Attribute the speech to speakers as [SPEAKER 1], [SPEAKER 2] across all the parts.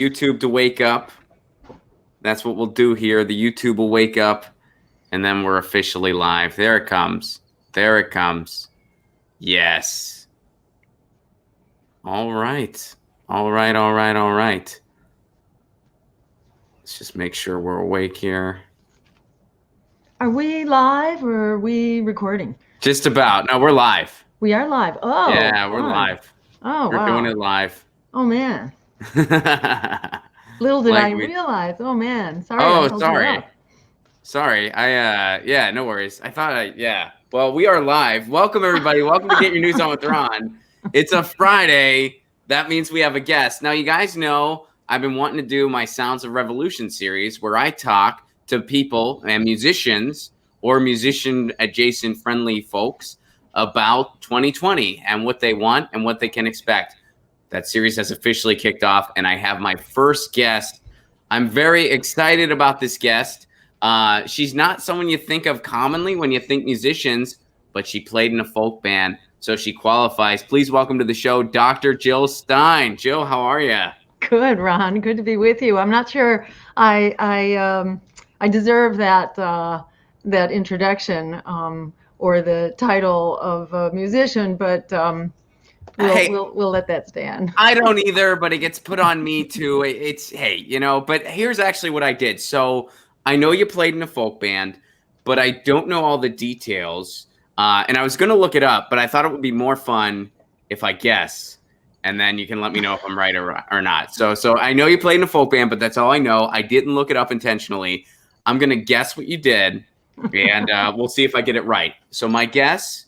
[SPEAKER 1] YouTube to wake up. That's what we'll do here. The YouTube will wake up, and then we're officially live. There it comes. There it comes. Yes. All right. All right, all right, all right. Let's just make sure we're awake here.
[SPEAKER 2] Are we live or are we recording?
[SPEAKER 1] Just about. No, we're live.
[SPEAKER 2] We are live. Oh,
[SPEAKER 1] yeah, we're live.
[SPEAKER 2] Oh,
[SPEAKER 1] we're doing it live.
[SPEAKER 2] Oh, man. Little did I realize. Oh, man. Sorry.
[SPEAKER 1] Oh, sorry. Sorry. Yeah, no worries. I thought Well, we are live. Welcome, everybody. Welcome to Get Your News On with Ron. It's a Friday. That means we have a guest. Now, you guys know I've been wanting to do my Sounds of Revolution series where I talk to people and musicians or musician-adjacent friendly folks about 2020 and what they want and what they can expect. That series has officially kicked off, and I have my first guest. I'm very excited about this guest. She's not someone you think of commonly when you think musicians, but she played in a folk band, so she qualifies. Please welcome to the show, Dr. Jill Stein. Jill, how are you?
[SPEAKER 2] Good, Ron. Good to be with you. I'm not sure I deserve that introduction or the title of a musician, but we'll let that stand.
[SPEAKER 1] I don't either, but it gets put on me too. But here's actually what I did. So I know you played in a folk band, but I don't know all the details. And I was going to look it up, but I thought it would be more fun if I guess, and then you can let me know if I'm right or not. So I know you played in a folk band, but that's all I know. I didn't look it up intentionally. I'm going to guess what you did, and we'll see if I get it right. So my guess,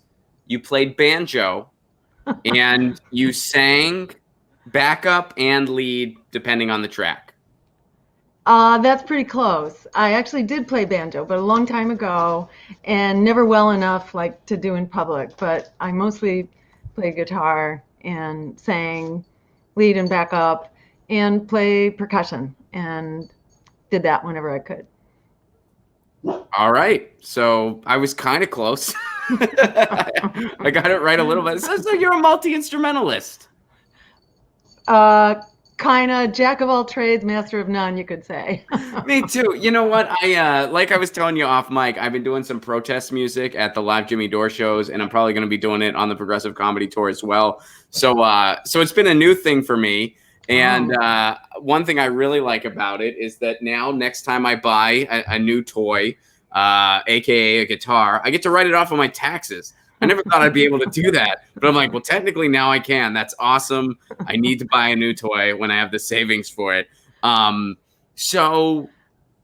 [SPEAKER 1] you played banjo, and you sang backup and lead, depending on the track.
[SPEAKER 2] That's pretty close. I actually did play banjo, but a long time ago, and never well enough like to do in public. But I mostly played guitar and sang lead and backup and play percussion, and did that whenever I could.
[SPEAKER 1] All right. So I was kind of close. I got it right a little bit. So you're a multi-instrumentalist.
[SPEAKER 2] Kind of jack of all trades, master of none, you could say.
[SPEAKER 1] Me too. You know what? Like I was telling you off mic, I've been doing some protest music at the live Jimmy Dore shows, and I'm probably going to be doing it on the Progressive Comedy Tour as well. So it's been a new thing for me. And one thing I really like about it is that now next time I buy a new toy, aka a guitar, I get to write it off on my taxes. I never thought I'd be able to do that, but I'm like, well, technically now I can. That's awesome. I need to buy a new toy when I have the savings for it. So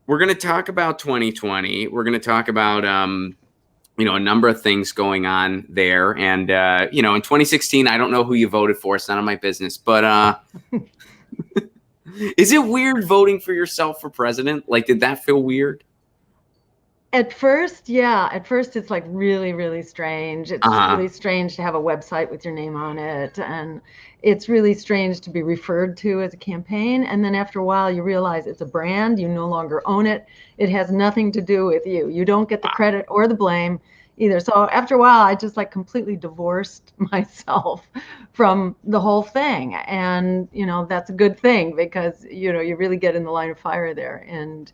[SPEAKER 1] we're going to talk about 2020. We're going to talk about, a number of things going on there. And, in 2016, I don't know who you voted for. It's none of my business, but is it weird voting for yourself for president? Like, did that feel weird?
[SPEAKER 2] At first, yeah. At first, it's like really, really strange. It's really strange to have a website with your name on it. And it's really strange to be referred to as a campaign. And then after a while, you realize it's a brand. You no longer own it. It has nothing to do with you. You don't get the credit or the blame either. So after a while, I just like completely divorced myself from the whole thing. And, that's a good thing because, you really get in the line of fire there. And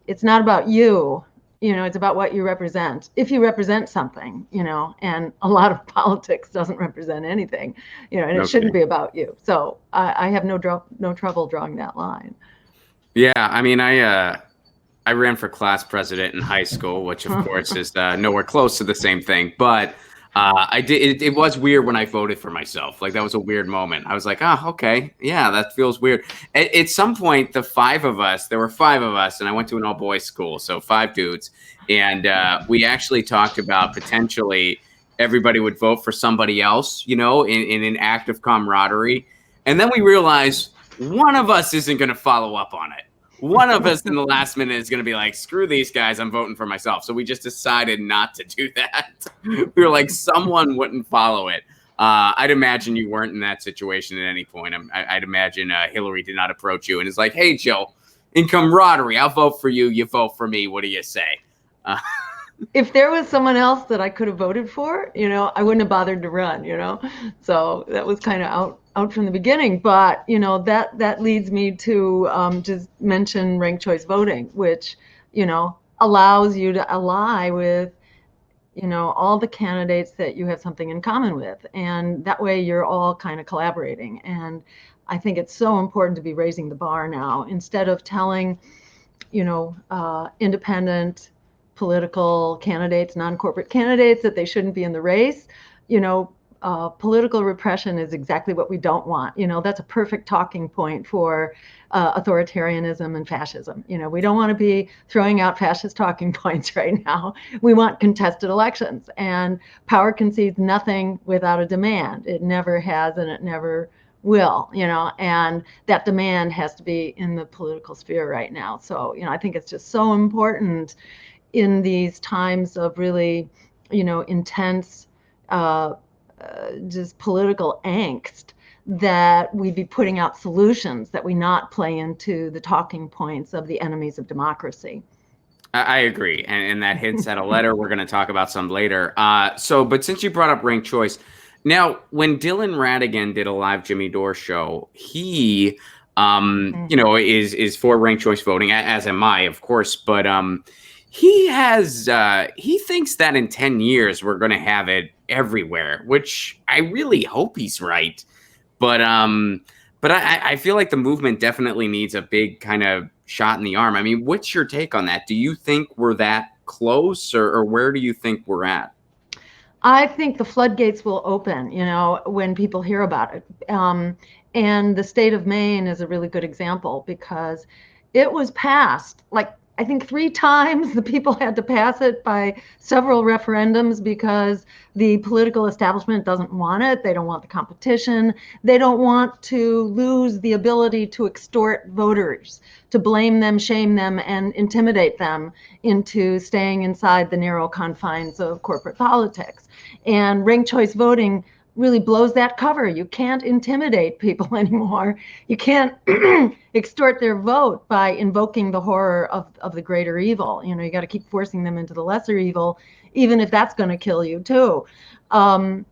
[SPEAKER 2] it's not about you, it's about what you represent. If you represent something, and a lot of politics doesn't represent anything, and it shouldn't be about you. So I have no trouble drawing that line.
[SPEAKER 1] Yeah. I mean, I ran for class president in high school, which of course is nowhere close to the same thing, but I did. It was weird when I voted for myself. Like that was a weird moment. I was like, oh, okay. Yeah, that feels weird. At some point, there were 5 of us, and I went to an all boys school. So 5 dudes. And we actually talked about potentially everybody would vote for somebody else, in an act of camaraderie. And then we realized one of us isn't going to follow up on it. One of us in the last minute is going to be like, screw these guys, I'm voting for myself. So we just decided not to do that. We were like, someone wouldn't follow it. I'd imagine you weren't in that situation at any point. I'd imagine Hillary did not approach you and is like, hey, Jill, in camaraderie, I'll vote for you. You vote for me. What do you say?
[SPEAKER 2] If there was someone else that I could have voted for, I wouldn't have bothered to run, So that was kind of out from the beginning, but that leads me to just mention ranked choice voting, which allows you to ally with all the candidates that you have something in common with, and that way you're all kind of collaborating. And I think it's so important to be raising the bar now, instead of telling independent political candidates, non-corporate candidates, that they shouldn't be in the race. Political repression is exactly what we don't want. That's a perfect talking point for authoritarianism and fascism. We don't want to be throwing out fascist talking points right now. We want contested elections, and power concedes nothing without a demand. It never has, and it never will, and that demand has to be in the political sphere right now. So, I think it's just so important in these times of really, intense, just political angst, that we be putting out solutions, that we not play into the talking points of the enemies of democracy.
[SPEAKER 1] I agree. And that hints at a letter. We're going to talk about some later. But since you brought up ranked choice, now, when Dylan Ratigan did a live Jimmy Dore show, he, is for ranked choice voting, as am I, of course. But he thinks that in 10 years we're going to have it everywhere, which I really hope he's right. But I feel like the movement definitely needs a big kind of shot in the arm. I mean, what's your take on that? Do you think we're that close, or where do you think we're at?
[SPEAKER 2] I think the floodgates will open, when people hear about it. And the state of Maine is a really good example, because it was passed, like, I think 3 times. The people had to pass it by several referendums because the political establishment doesn't want it. They don't want the competition. They don't want to lose the ability to extort voters, to blame them, shame them, and intimidate them into staying inside the narrow confines of corporate politics. And ranked choice voting really blows that cover. You can't intimidate people anymore. You can't extort their vote by invoking the horror of the greater evil. You got to keep forcing them into the lesser evil, even if that's going to kill you too. And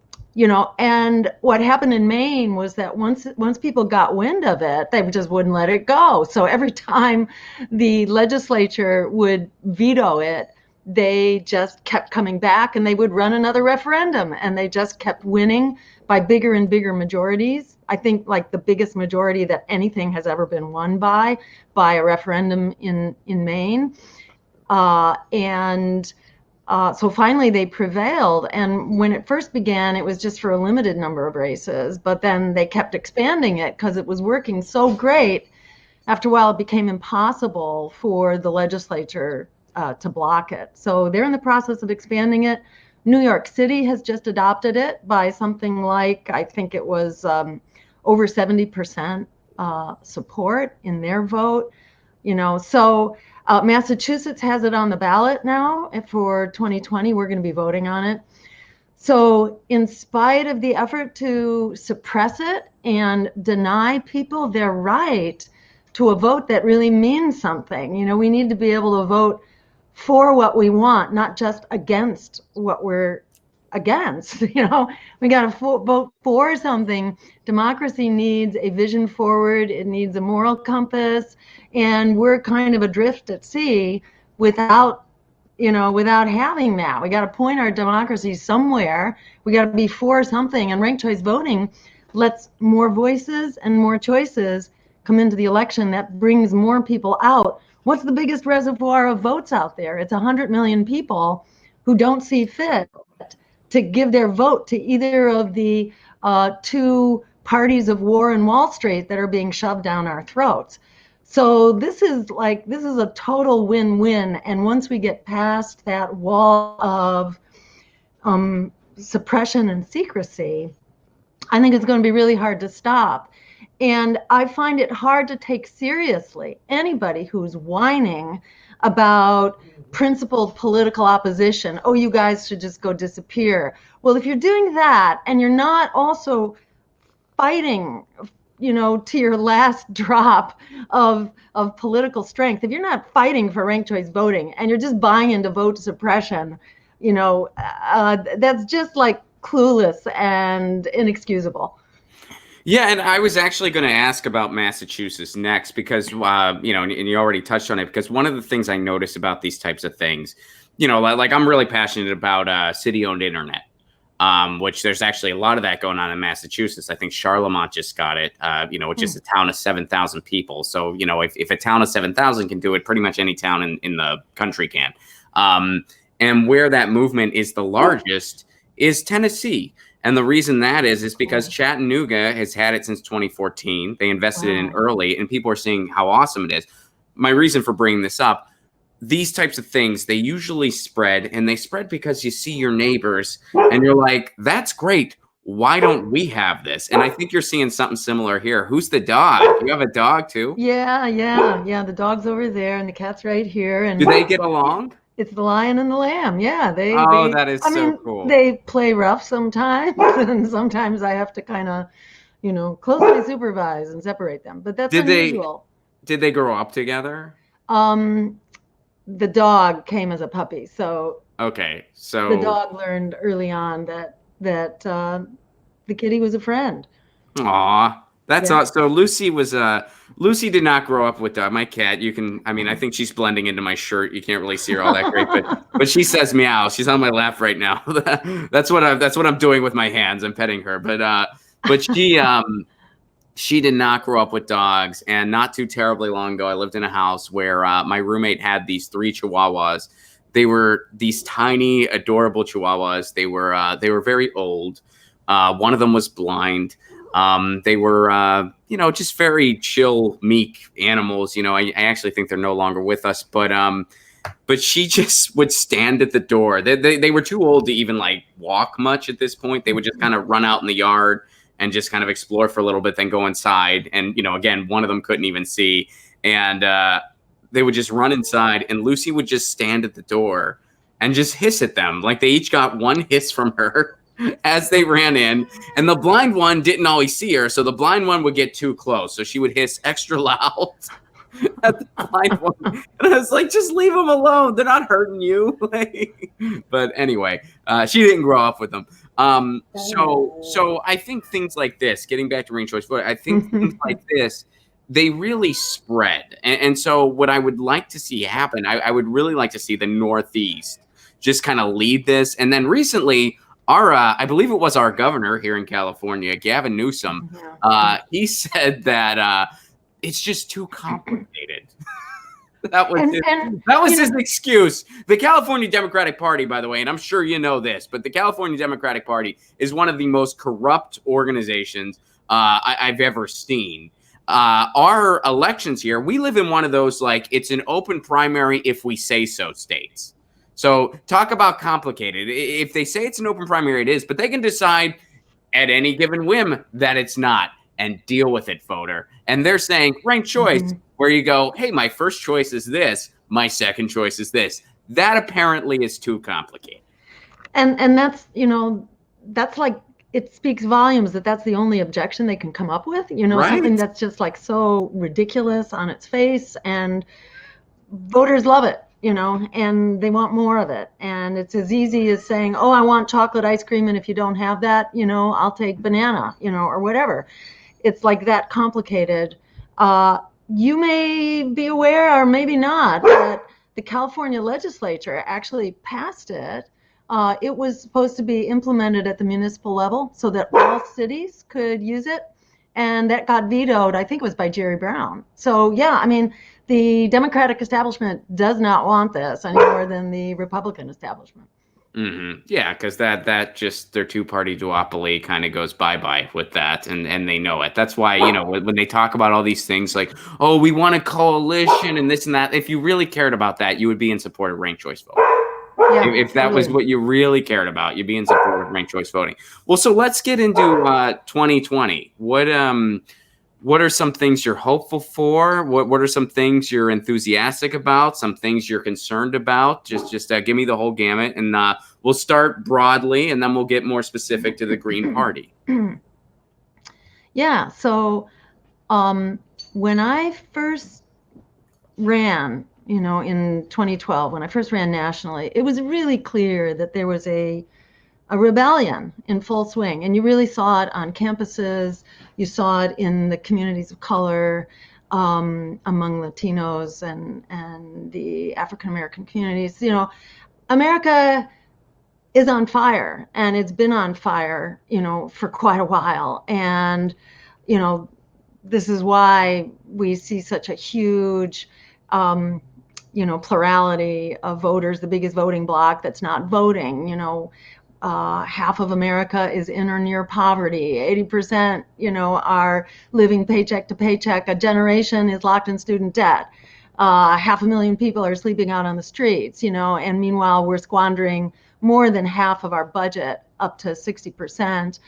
[SPEAKER 2] what happened in Maine was that once people got wind of it, they just wouldn't let it go. So every time the legislature would veto it, they just kept coming back, and they would run another referendum, and they just kept winning by bigger and bigger majorities. I think like the biggest majority that anything has ever been won by a referendum in Maine. So finally they prevailed. And when it first began, it was just for a limited number of races, but then they kept expanding it because it was working so great. After a while, it became impossible for the legislature to block it. So they're in the process of expanding it. New York City has just adopted it by something like, I think it was over 70% support in their vote. So Massachusetts has it on the ballot now for 2020. We're going to be voting on it. So in spite of the effort to suppress it and deny people their right to a vote that really means something, we need to be able to vote for what we want, not just against what we're against. We got to vote for something. Democracy needs a vision forward. It needs a moral compass, and we're kind of adrift at sea without having that. We got to point our democracy somewhere. We got to be for something, and ranked choice voting lets more voices and more choices come into the election. That brings more people out. What's the biggest reservoir of votes out there? It's 100 million people who don't see fit to give their vote to either of the 2 parties of war in Wall Street that are being shoved down our throats. So this is a total win-win. And once we get past that wall of suppression and secrecy, I think it's going to be really hard to stop. And I find it hard to take seriously anybody who's whining about principled political opposition. Oh, you guys should just go disappear. Well, if you're doing that and you're not also fighting, to your last drop of political strength, if you're not fighting for ranked choice voting and you're just buying into vote suppression, that's just like clueless and inexcusable.
[SPEAKER 1] Yeah, and I was actually going to ask about Massachusetts next because, and you already touched on it, because one of the things I notice about these types of things, like I'm really passionate about city-owned internet, which there's actually a lot of that going on in Massachusetts. I think Charlemont just got it, which is a town of 7,000 people. So, if a town of 7,000 can do it, pretty much any town in the country can. And where that movement is the largest is Tennessee. And the reason that is because Chattanooga has had it since 2014. They invested in early, and people are seeing how awesome it is. My reason for bringing this up, these types of things, they usually spread, and they spread because you see your neighbors, and you're like, that's great. Why don't we have this? And I think you're seeing something similar here. Who's the dog? You have a dog too?
[SPEAKER 2] Yeah. The dog's over there, and the cat's right here. And
[SPEAKER 1] do they get along?
[SPEAKER 2] It's the lion and the lamb. Yeah,
[SPEAKER 1] That is so cool.
[SPEAKER 2] They play rough sometimes, and sometimes I have to kind of, closely supervise and separate them. But that's unusual.
[SPEAKER 1] Did they grow up together?
[SPEAKER 2] The dog came as a puppy, so
[SPEAKER 1] okay. So
[SPEAKER 2] the dog learned early on that the kitty was a friend.
[SPEAKER 1] Aw. That's awesome. So Lucy did not grow up with my cat. I think she's blending into my shirt. You can't really see her all that great, but she says meow. She's on my lap right now. That's what I'm doing with my hands. I'm petting her. But she did not grow up with dogs. And not too terribly long ago, I lived in a house where my roommate had these 3 Chihuahuas. They were these tiny, adorable Chihuahuas. They were very old. One of them was blind. They were, just very chill, meek animals. I actually think they're no longer with us, but she just would stand at the door. They were too old to even walk much at this point. They would just kind of run out in the yard and just kind of explore for a little bit, then go inside. And, again, one of them couldn't even see. And they would just run inside, and Lucy would just stand at the door and just hiss at them. Like they each got one hiss from her as they ran in, and the blind one didn't always see her, so the blind one would get too close, so she would hiss extra loud at the blind one. And I was like, just leave them alone, they're not hurting you. But anyway, she didn't grow up with them. So I think things like this, getting back to ranked choice voting, I think things like this, they really spread. And so what I would like to see happen, I would really like to see the Northeast just kind of lead this. And then recently, I believe it was our governor here in California, Gavin Newsom, he said that it's just too complicated. That was his excuse. The California Democratic Party, by the way, and I'm sure you know this, but the California Democratic Party is one of the most corrupt organizations I've ever seen. Our elections here, we live in one of those, it's an open primary if we say so states. So talk about complicated. If they say it's an open primary, it is, but they can decide at any given whim that it's not, and deal with it, voter. And they're saying ranked choice, where you go, hey, my first choice is this, my second choice is this. That apparently is too complicated.
[SPEAKER 2] And that's, that's it speaks volumes that's the only objection they can come up with,
[SPEAKER 1] right?
[SPEAKER 2] Something that's just so ridiculous on its face, and voters love it. And they want more of it. And it's as easy as saying, oh, I want chocolate ice cream, and if you don't have that, I'll take banana, or whatever. It's that complicated. You may be aware, or maybe not, that the California legislature actually passed it. It was supposed to be implemented at the municipal level so that all cities could use it. And that got vetoed, I think it was by Jerry Brown. So, yeah, the Democratic establishment does not want this any more than the Republican establishment.
[SPEAKER 1] Yeah, because that just their two-party duopoly kind of goes bye-bye with that, and they know it. That's why, when they talk about all these things like, oh, we want a coalition and this and that, if you really cared about that, you would be in support of ranked choice voting. Yeah, if that was what you really cared about, you'd be in support of ranked choice voting. Well, so let's get into 2020. What are some things you're hopeful for? What are some things you're enthusiastic about? Some things you're concerned about? Just give me the whole gamut, and we'll start broadly, and then we'll get more specific to the Green Party.
[SPEAKER 2] Yeah. So when I first ran, in 2012, when I first ran nationally, it was really clear that there was a a rebellion in full swing. And you really saw it on campuses. You saw it in the communities of color, among Latinos and the African American communities. America is on fire, and it's been on fire, for quite a while. And, this is why we see such a huge, plurality of voters, the biggest voting bloc that's not voting. Half of America is in or near poverty. 80%, are living paycheck to paycheck. A generation is locked in student debt. 500,000 people are sleeping out on the streets, and meanwhile we're squandering more than half of our budget, up to 60%,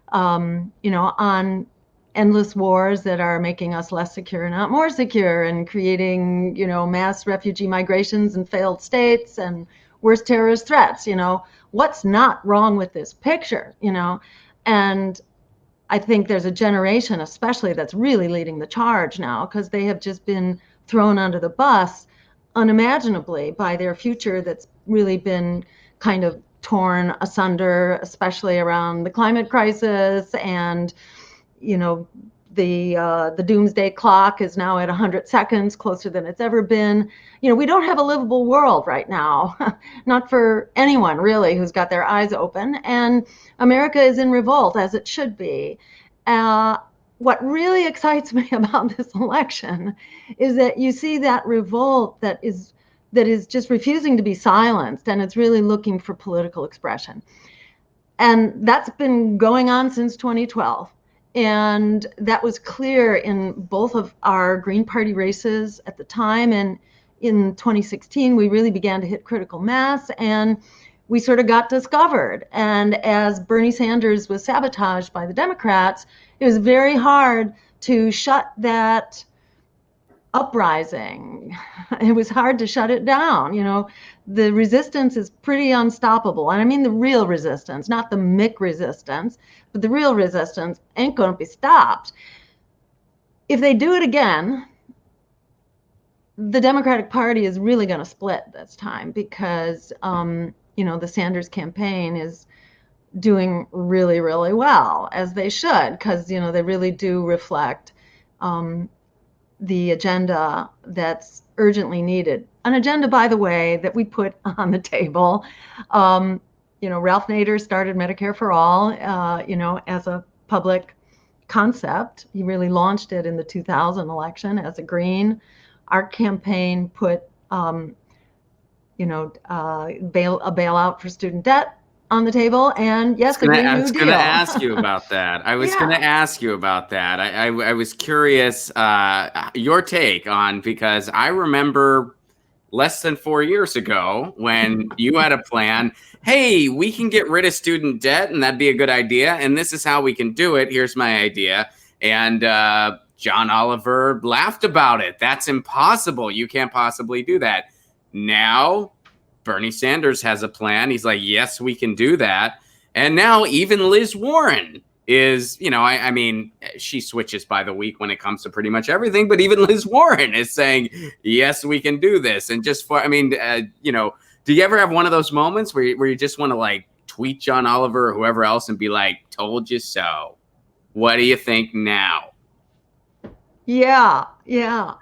[SPEAKER 2] on endless wars that are making us less secure, not more secure, and creating, mass refugee migrations in failed states and worse terrorist threats. What's not wrong with this picture, And I think there's a generation, especially, that's really leading the charge now, because they have just been thrown under the bus unimaginably by their future that's really been kind of torn asunder, especially around the climate crisis. And the doomsday clock is now at 100 seconds, closer than it's ever been. We don't have a livable world right now, not for anyone really who's got their eyes open. And America is in revolt, as it should be. What really excites me about this election is that you see that revolt that is just refusing to be silenced, and it's really looking for political expression. And that's been going on since 2012. And that was clear in both of our Green Party races at the time. And in 2016, we really began to hit critical mass, and we sort of got discovered. And as Bernie Sanders was sabotaged by the Democrats, it was very hard to shut that uprising. It was hard to shut it down. The resistance is pretty unstoppable. And I mean the real resistance, not the Mick resistance, but the real resistance ain't going to be stopped. If they do it again, the Democratic Party is really going to split this time, because, the Sanders campaign is doing really, really well, as they should, because, they really do reflect the agenda that's urgently needed. An agenda, by the way, that we put on the table. Ralph Nader started Medicare for All, as a public concept. He really launched it in the 2000 election as a Green. Our campaign put, a bailout for student debt on the table, and yes, the Green New Deal.
[SPEAKER 1] I was going to ask you about that. I was curious your take on, because I remember less than 4 years ago when you had a plan. Hey, we can get rid of student debt, and that'd be a good idea. And this is how we can do it. Here's my idea. And John Oliver laughed about it. That's impossible. You can't possibly do that. Now, Bernie Sanders has a plan. He's like, yes, we can do that. And now even Liz Warren is, I mean, she switches by the week when it comes to pretty much everything. But even Liz Warren is saying, yes, we can do this. And just for, do you ever have one of those moments where you just want to like tweet John Oliver or whoever else and be like, told you so? What do you think now?
[SPEAKER 2] Yeah. Yeah.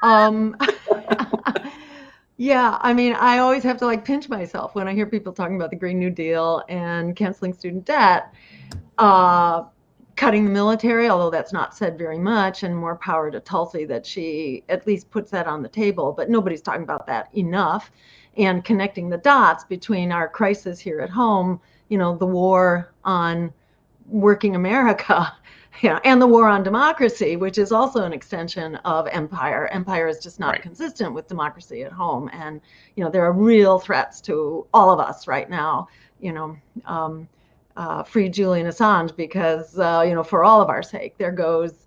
[SPEAKER 2] Yeah, I mean, I always have to like pinch myself when I hear people talking about the Green New Deal and canceling student debt, cutting the military, although that's not said very much, and more power to Tulsi that she at least puts that on the table, but nobody's talking about that enough, and connecting the dots between our crisis here at home, the war on working America, and the war on democracy, which is also an extension of empire. Empire is just not consistent with democracy at home. And, there are real threats to all of us right now, free Julian Assange, because, for all of our sake, there goes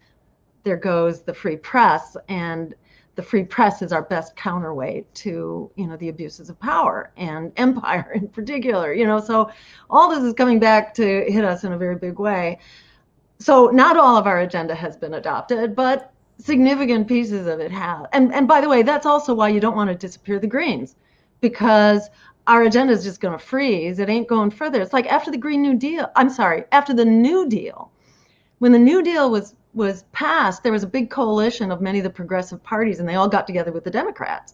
[SPEAKER 2] the free press, and the free press is our best counterweight to, the abuses of power and empire in particular, so all this is coming back to hit us in a very big way. So not all of our agenda has been adopted, but significant pieces of it have. And by the way, that's also why you don't want to disappear the Greens, because our agenda is just going to freeze. It ain't going further. It's like after the after the New Deal. When the New Deal was passed, there was a big coalition of many of the progressive parties, and they all got together with the Democrats.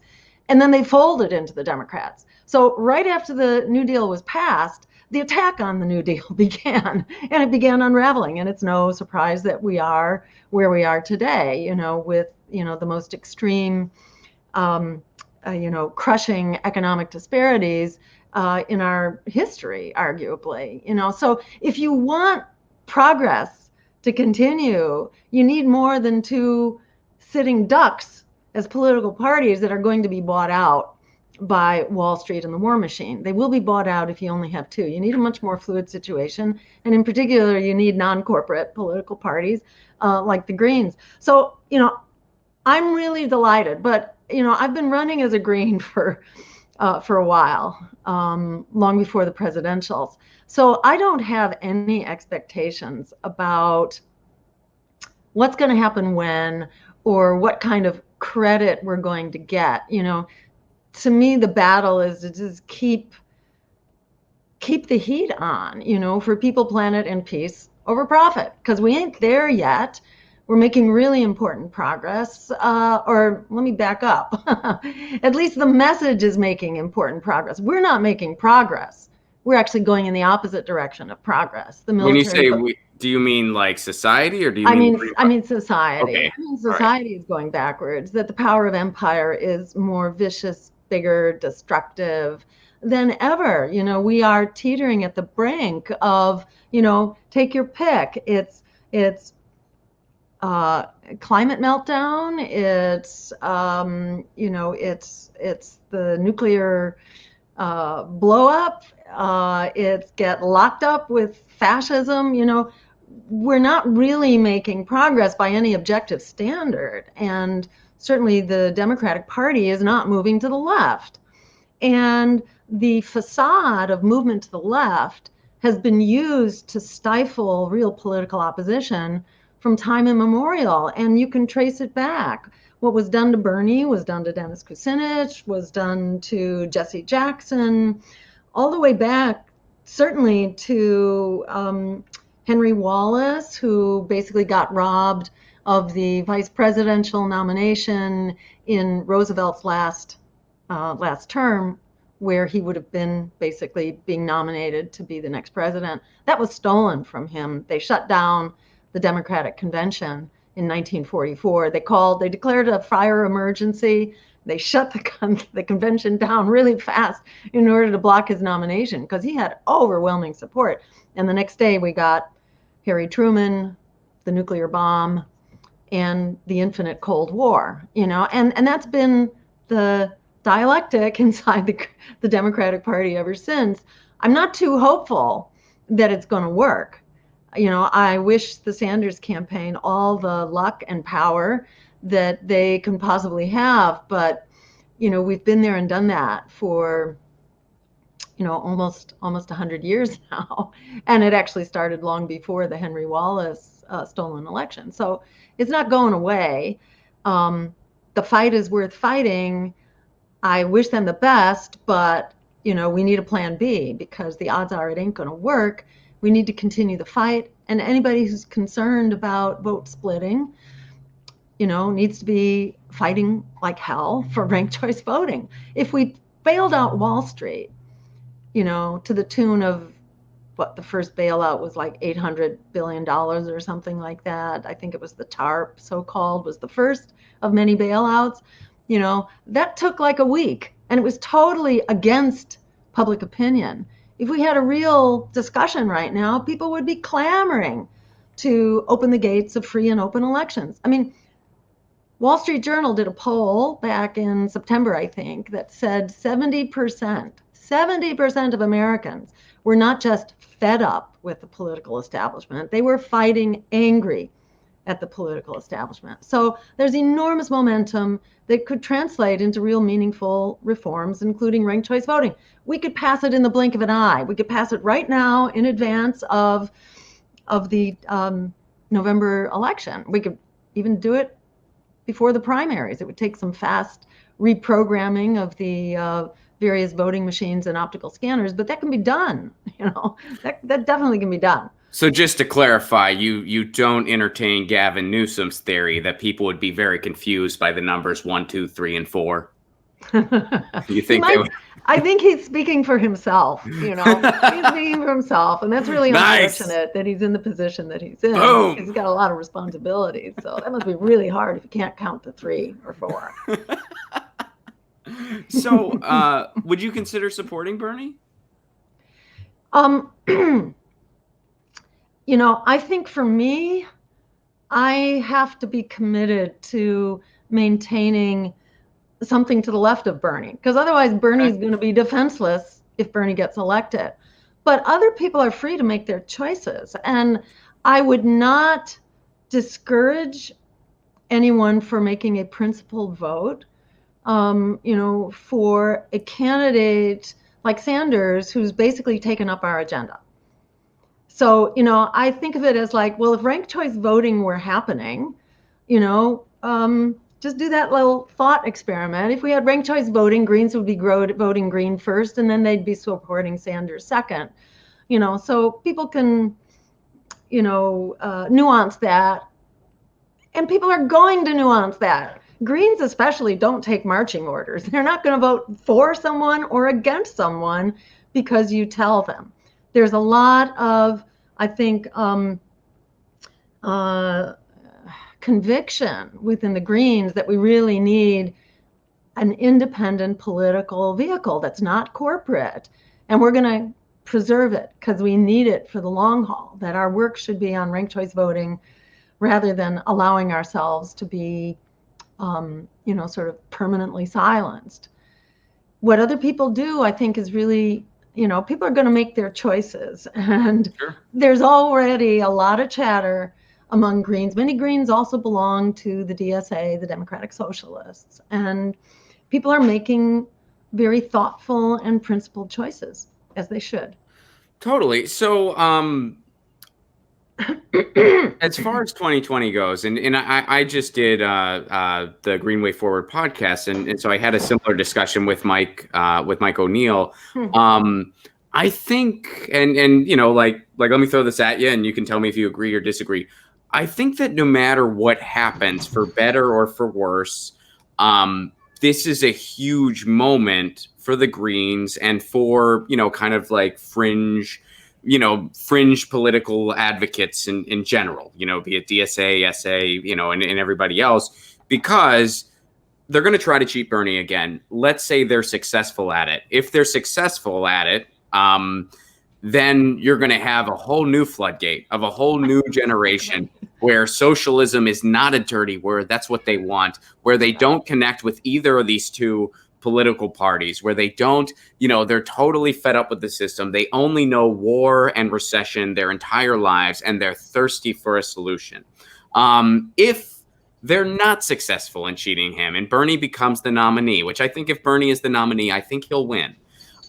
[SPEAKER 2] And then they folded into the Democrats. So right after the New Deal was passed, the attack on the New Deal began, and it began unraveling. And it's no surprise that we are where we are today, with, the most extreme, crushing economic disparities in our history, arguably. So if you want progress to continue, you need more than two sitting ducks as political parties that are going to be bought out by Wall Street and the war machine. They will be bought out if you only have two. You need a much more fluid situation. And in particular, you need non-corporate political parties like the Greens. So, I'm really delighted. But, I've been running as a Green for a while, long before the presidentials. So I don't have any expectations about what's going to happen when, or what kind of credit we're going to get. To me, the battle is to just keep the heat on, for people, planet, and peace over profit, because we ain't there yet. We're making really important progress, or let me back up. At least the message is making important progress. We're not making progress. We're actually going in the opposite direction of progress. The military.
[SPEAKER 1] When you say we, do you mean like society, or do you
[SPEAKER 2] I mean society.
[SPEAKER 1] Okay.
[SPEAKER 2] Society is going backwards. That the power of empire is more vicious, bigger, destructive than ever. We are teetering at the brink of, take your pick. It's climate meltdown. It's it's the nuclear blow up. It's get locked up with fascism. We're not really making progress by any objective standard, and certainly the Democratic Party is not moving to the left. And the facade of movement to the left has been used to stifle real political opposition from time immemorial, and you can trace it back. What was done to Bernie was done to Dennis Kucinich, was done to Jesse Jackson, all the way back, certainly to Henry Wallace, who basically got robbed of the vice presidential nomination in Roosevelt's last term, where he would have been basically being nominated to be the next president. That was stolen from him. They shut down the Democratic Convention in 1944. They declared a fire emergency. They shut the convention down really fast in order to block his nomination, because he had overwhelming support. And the next day we got Harry Truman, the nuclear bomb, and the infinite Cold War, and that's been the dialectic inside the Democratic Party ever since. I'm not too hopeful that it's going to work. I wish the Sanders campaign all the luck and power that they can possibly have, but we've been there and done that for almost 100 years now, and it actually started long before the Henry Wallace stolen election. So it's not going away. The fight is worth fighting. I wish them the best, but we need a plan B, because the odds are it ain't going to work. We need to continue the fight, and anybody who's concerned about vote splitting, needs to be fighting like hell for ranked choice voting. If we bailed out Wall Street, to the tune of what the first bailout was, like $800 billion or something like that. I think it was the TARP, so-called, was the first of many bailouts. That took like a week, and it was totally against public opinion. If we had a real discussion right now, people would be clamoring to open the gates of free and open elections. I mean, Wall Street Journal did a poll back in September, I think, that said 70% of Americans were not just fed up with the political establishment, they were fighting angry at the political establishment. So there's enormous momentum that could translate into real meaningful reforms, including ranked choice voting. We could pass it in the blink of an eye. We could pass it right now in advance of the November election. We could even do it before the primaries. It would take some fast reprogramming of the various voting machines and optical scanners, but that can be done. That definitely can be done.
[SPEAKER 1] So just to clarify, you don't entertain Gavin Newsom's theory that people would be very confused by the numbers 1, 2, 3, and 4. You think they would?
[SPEAKER 2] I think he's speaking for himself. He's speaking for himself, and that's really
[SPEAKER 1] Nice.
[SPEAKER 2] unfortunate that he's in the position that he's in.
[SPEAKER 1] Boom.
[SPEAKER 2] He's got a lot of responsibilities, so that must be really hard if you can't count to 3 or 4.
[SPEAKER 1] So, would you consider supporting Bernie?
[SPEAKER 2] I think for me, I have to be committed to maintaining something to the left of Bernie, because otherwise Bernie's going to be defenseless if Bernie gets elected. But other people are free to make their choices, and I would not discourage anyone for making a principled vote, for a candidate like Sanders, who's basically taken up our agenda. So, I think of it as like, well, if ranked choice voting were happening, just do that little thought experiment. If we had ranked choice voting, Greens would be voting Green first, and then they'd be supporting Sanders second. So people can, nuance that. And people are going to nuance that. Greens especially don't take marching orders. They're not going to vote for someone or against someone because you tell them. There's a lot of, I think, conviction within the Greens that we really need an independent political vehicle that's not corporate. And we're going to preserve it because we need it for the long haul, that our work should be on ranked choice voting rather than allowing ourselves to be, sort of permanently silenced. What other people do, I think, is really, people are going to make their choices. And
[SPEAKER 1] Sure.
[SPEAKER 2] There's already a lot of chatter among Greens. Many Greens also belong to the DSA, the Democratic Socialists. And people are making very thoughtful and principled choices, as they should.
[SPEAKER 1] Totally. So, as far as 2020 goes, and I just did the Greenway Forward podcast, and so I had a similar discussion with Mike O'Neill. I think, and like let me throw this at you, and you can tell me if you agree or disagree. I think that no matter what happens, for better or for worse, this is a huge moment for the Greens and for kind of like fringe political advocates in general, be it DSA, SA, and everybody else, because they're going to try to cheat Bernie again. Let's say they're successful at it. If they're successful at it, then you're going to have a whole new floodgate of a whole new generation where socialism is not a dirty word. That's what they want, where they don't connect with either of these two political parties, where they don't, they're totally fed up with the system. They only know war and recession their entire lives, and they're thirsty for a solution. If they're not successful in cheating him and Bernie becomes the nominee, which I think if Bernie is the nominee, I think he'll win.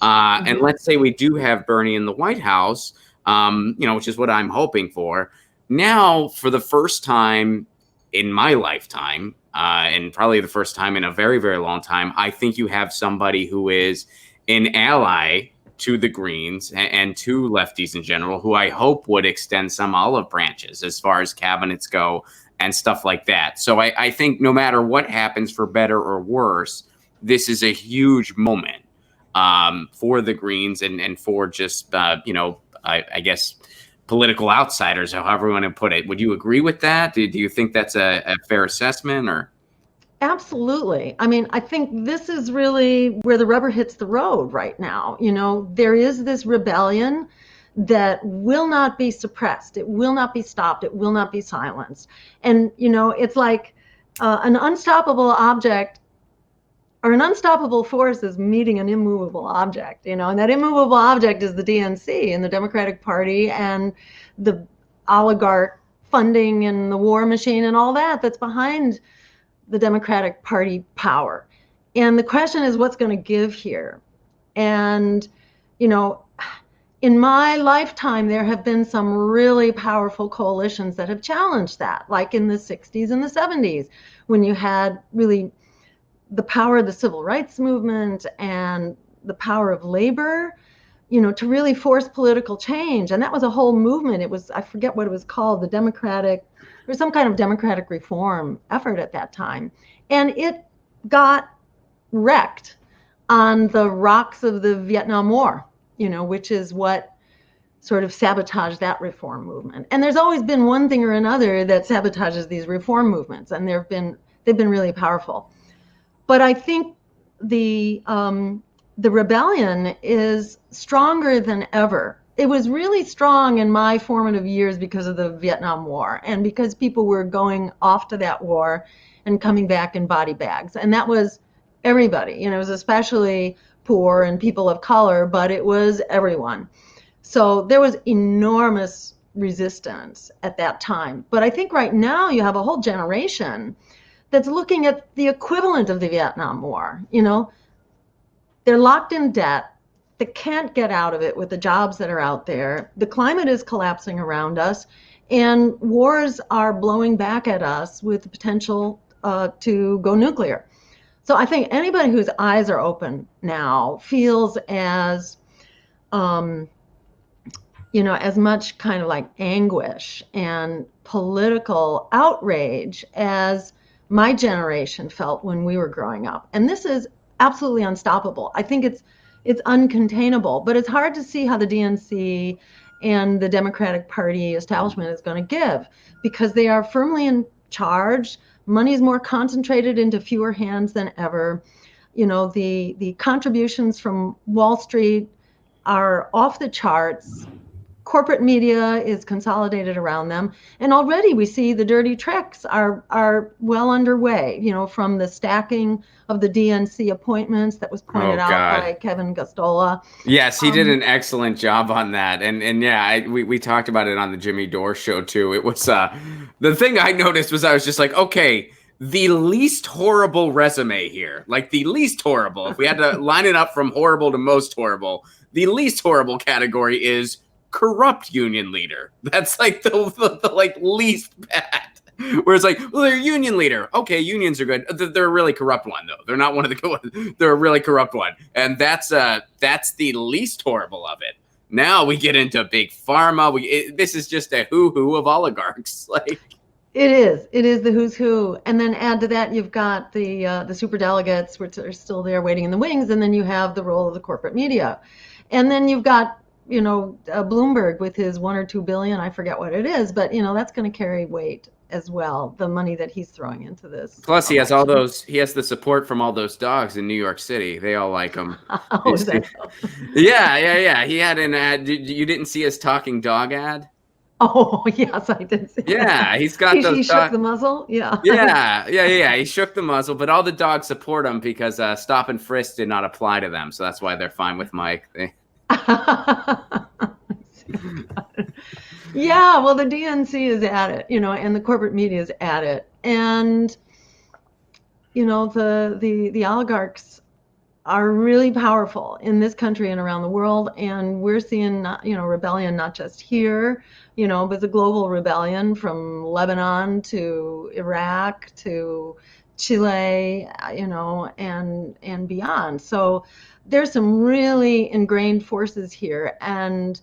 [SPEAKER 1] And let's say we do have Bernie in the White House, which is what I'm hoping for. Now, for the first time in my lifetime, and probably the first time in a very, very long time, I think you have somebody who is an ally to the Greens and to lefties in general, who I hope would extend some olive branches as far as cabinets go and stuff like that. So I think no matter what happens, for better or worse, this is a huge moment for the Greens and for just, I guess, political outsiders, however you want to put it. Would you agree with that? Do you think that's a fair assessment? Or?
[SPEAKER 2] Absolutely. I mean, I think this is really where the rubber hits the road right now. There is this rebellion that will not be suppressed. It will not be stopped. It will not be silenced. And, it's like an unstoppable object or an unstoppable force is meeting an immovable object, and that immovable object is the DNC and the Democratic Party and the oligarch funding and the war machine and all that's behind the Democratic Party power. And the question is, what's going to give here? And, in my lifetime, there have been some really powerful coalitions that have challenged that, like in the 60s and the 70s, when you had really the power of the civil rights movement and the power of labor, you know, to really force political change. And that was a whole movement. It was, I forget what it was called, there was some kind of democratic reform effort at that time. And it got wrecked on the rocks of the Vietnam War, you know, which is what sort of sabotaged that reform movement. And there's always been one thing or another that sabotages these reform movements, and they've been really powerful. But I think the rebellion is stronger than ever. It was really strong in my formative years because of the Vietnam War and because people were going off to that war and coming back in body bags. And that was everybody, you know, it was especially poor and people of color, but it was everyone. So there was enormous resistance at that time. But I think right now you have a whole generation that's looking at the equivalent of the Vietnam War. You know, they're locked in debt. They can't get out of it with the jobs that are out there. The climate is collapsing around us, and wars are blowing back at us with the potential to go nuclear. So I think anybody whose eyes are open now feels as, you know, as much kind of like anguish and political outrage as my generation felt when we were growing up. And this is absolutely unstoppable. I think it's uncontainable, but it's hard to see how the DNC and the Democratic Party establishment is going to give, because they are firmly in charge. Money is more concentrated into fewer hands than ever. You know, the contributions from Wall Street are off the charts. Corporate media is consolidated around them, and already we see the dirty tricks are well underway, you know, from the stacking of the DNC appointments that was pointed out by Kevin Gustola.
[SPEAKER 1] Yes, he did an excellent job on that. And yeah, we talked about it on the Jimmy Dore show too. It was the thing I noticed was I was just like, okay, the least horrible resume here, like the least horrible, if we had to line it up from horrible to most horrible, the least horrible category is corrupt union leader. That's like the like least bad. Where it's like, well, they're a union leader. Okay, unions are good. They're a really corrupt one, though. They're not one of the good ones. They're a really corrupt one. And that's the least horrible of it. Now we get into big pharma. This is just a who of oligarchs. Like
[SPEAKER 2] it is the who's who. And then add to that, you've got the superdelegates, which are still there waiting in the wings. And then you have the role of the corporate media. And then you've got, you know, Bloomberg with his $1 or $2 billion. I forget what it is, but you know, that's going to carry weight as well, the money that he's throwing into this.
[SPEAKER 1] Plus, he has the support from all those dogs in New York City. They all like him.
[SPEAKER 2] Oh, is that so?
[SPEAKER 1] Yeah. He had an ad. You didn't see his talking dog ad?
[SPEAKER 2] Oh, yes, I did see
[SPEAKER 1] that. He's got those.
[SPEAKER 2] He shook the muzzle? Yeah.
[SPEAKER 1] Yeah. He shook the muzzle, but all the dogs support him because stop and frisk did not apply to them. So that's why they're fine with Mike.
[SPEAKER 2] Yeah, well, the DNC is at it, you know, and the corporate media is at it. And, you know, the oligarchs are really powerful in this country and around the world. And we're seeing, you know, rebellion, not just here, you know, but the global rebellion from Lebanon to Iraq to Chile, you know, and beyond. So there's some really ingrained forces here. And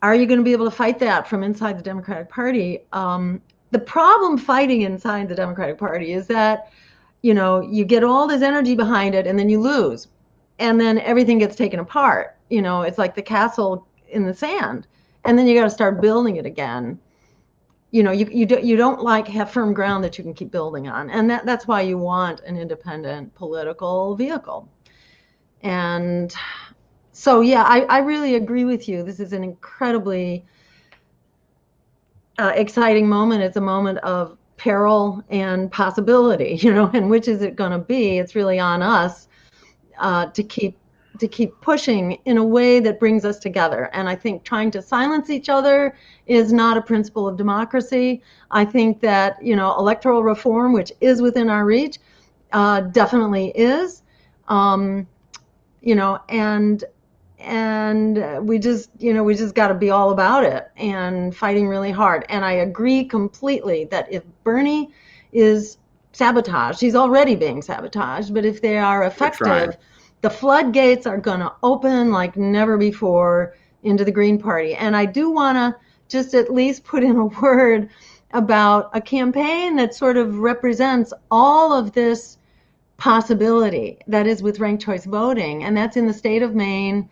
[SPEAKER 2] are you going to be able to fight that from inside the Democratic Party? The problem fighting inside the Democratic Party is that, you know, you get all this energy behind it and then you lose. And then everything gets taken apart. You know, it's like the castle in the sand. And then you got to start building it again. You know, you don't like have firm ground that you can keep building on. And that's why you want an independent political vehicle. And so, yeah, I really agree with you. This is an incredibly exciting moment. It's a moment of peril and possibility, you know, and which is it going to be? It's really on us to keep pushing in a way that brings us together. And I think trying to silence each other is not a principle of democracy. I think that, you know, electoral reform, which is within our reach, definitely is, you know, and we just got to be all about it and fighting really hard. And I agree completely that if Bernie is sabotaged, he's already being sabotaged, but if they are effective, the floodgates are going to open like never before into the Green Party. And I do want to just at least put in a word about a campaign that sort of represents all of this possibility that is with ranked choice voting, and that's in the state of Maine.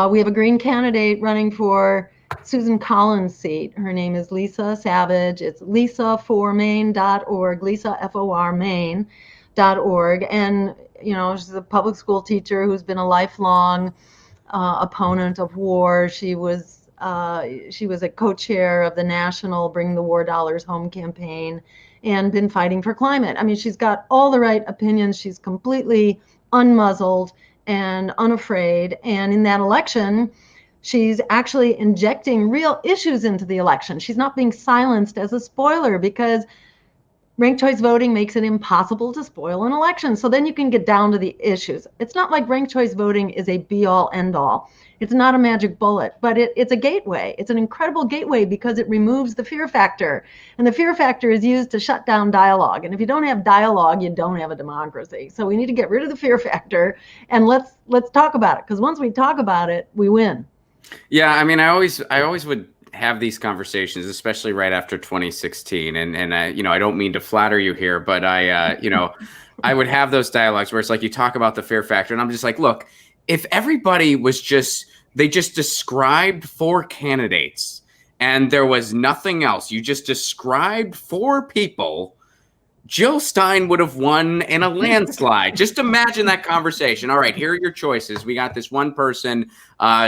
[SPEAKER 2] We have a Green candidate running for Susan Collins' seat. Her name is Lisa Savage. It's lisaformaine.org, Lisa, F-O-R, Maine.org. And, she's a public school teacher who's been a lifelong opponent of war. She was a co-chair of the national Bring the War Dollars Home campaign and been fighting for climate. I mean, she's got all the right opinions. She's completely unmuzzled and unafraid. And in that election, she's actually injecting real issues into the election. She's not being silenced as a spoiler, because ranked choice voting makes it impossible to spoil an election. So then you can get down to the issues. It's not like ranked choice voting is a be-all, end-all. It's not a magic bullet, but it's a gateway. It's an incredible gateway because it removes the fear factor. And the fear factor is used to shut down dialogue. And if you don't have dialogue, you don't have a democracy. So we need to get rid of the fear factor, and let's talk about it, because once we talk about it, we win.
[SPEAKER 1] Yeah, I mean, I always would have these conversations, especially right after 2016. And I don't mean to flatter you here, but I would have those dialogues where it's like you talk about the fear factor, and I'm just like, look, if everybody was they just described 4 candidates and there was nothing else, you just described 4 people, Jill Stein would have won in a landslide. Just imagine that conversation. All right, here are your choices. We got this one person.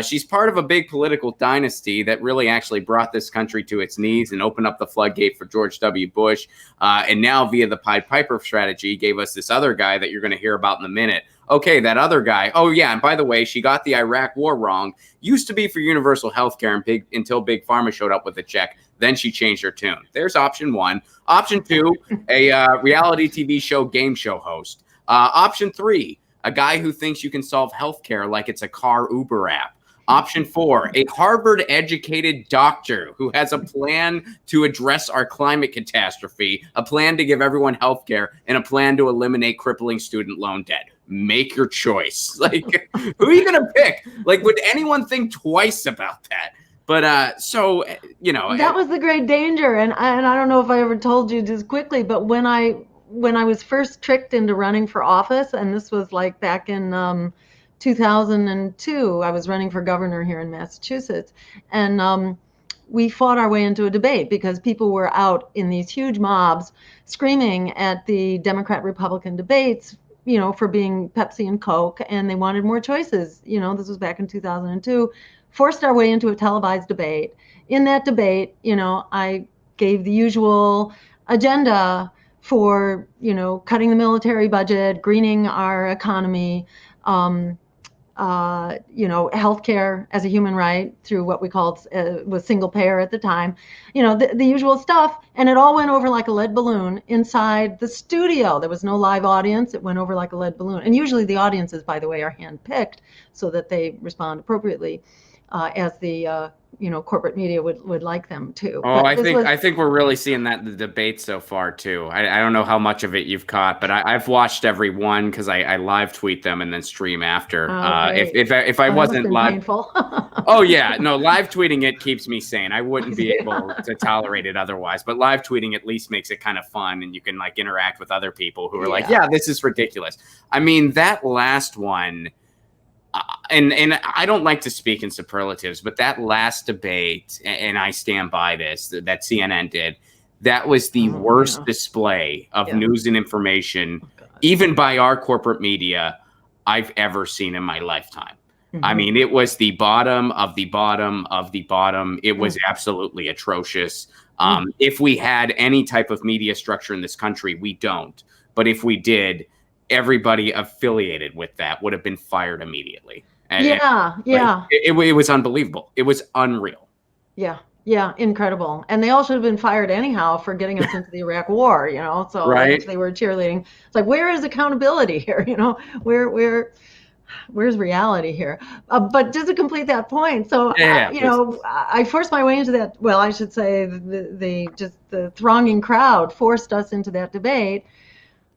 [SPEAKER 1] She's part of a big political dynasty that really actually brought this country to its knees and opened up the floodgate for George W. Bush. And now via the Pied Piper strategy gave us this other guy that you're going to hear about in a minute. Okay, that other guy. Oh, yeah. And by the way, she got the Iraq war wrong. Used to be for universal health care until Big Pharma showed up with a check. Then she changed her tune. There's option 1. Option 2, a reality TV show game show host. Option 3, a guy who thinks you can solve healthcare like it's a car Uber app. Option 4, a Harvard-educated doctor who has a plan to address our climate catastrophe, a plan to give everyone healthcare, and a plan to eliminate crippling student loan debt. Make your choice. Like, who are you going to pick? Like, would anyone think twice about that? But that was
[SPEAKER 2] the great danger. And I don't know if I ever told you just quickly, but when I was first tricked into running for office, and this was like back in 2002, I was running for governor here in Massachusetts, and we fought our way into a debate because people were out in these huge mobs screaming at the Democrat-Republican debates, for being Pepsi and Coke, and they wanted more choices. This was back in 2002. Forced our way into a televised debate. In that debate, I gave the usual agenda for, cutting the military budget, greening our economy, healthcare as a human right through what we called was single payer at the time, the usual stuff. And it all went over like a lead balloon inside the studio. There was no live audience. It went over like a lead balloon. And usually the audiences, by the way, are handpicked so that they respond appropriately. As the corporate media would like them to.
[SPEAKER 1] Oh, I think we're really seeing that in the debate so far too. I don't know how much of it you've caught, but I've watched every one because I live tweet them and then stream after. If I wasn't live,
[SPEAKER 2] painful.
[SPEAKER 1] Oh yeah, no, live tweeting it keeps me sane. I wouldn't be able to tolerate it otherwise. But live tweeting at least makes it kind of fun, and you can like interact with other people who are like, yeah, this is ridiculous. I mean, that last one. And I don't like to speak in superlatives, but that last debate, and I stand by this, that CNN did, that was the worst display of news and information, even by our corporate media, I've ever seen in my lifetime. Mm-hmm. I mean, it was the bottom of the bottom of the bottom. It was absolutely atrocious. If we had any type of media structure in this country, we don't. But if we did, everybody affiliated with that would have been fired immediately. It was unbelievable. It was unreal.
[SPEAKER 2] Yeah, incredible. And they all should have been fired anyhow for getting us into the Iraq War, So they were cheerleading. It's like, where is accountability here? Where's reality here? But just to complete that point, so I forced my way into that. Well, I should say the thronging crowd forced us into that debate.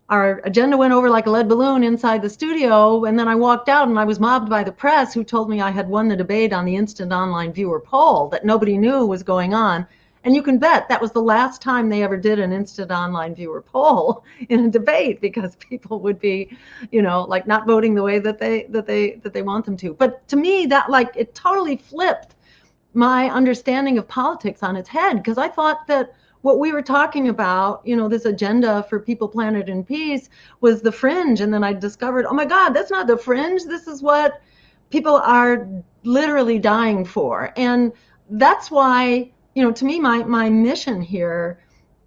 [SPEAKER 2] our agenda went over like a lead balloon inside the studio, and then I walked out and I was mobbed by the press, who told me I had won the debate on the instant online viewer poll that nobody knew was going on. And you can bet that was the last time they ever did an instant online viewer poll in a debate, because people would be, like not voting the way that they want them to. But to me, that like it totally flipped my understanding of politics on its head, because I thought that what we were talking about, this agenda for people, planet, and peace, was the fringe. And then I discovered, oh my God, that's not the fringe. This is what people are literally dying for. And that's why, to me, my mission here,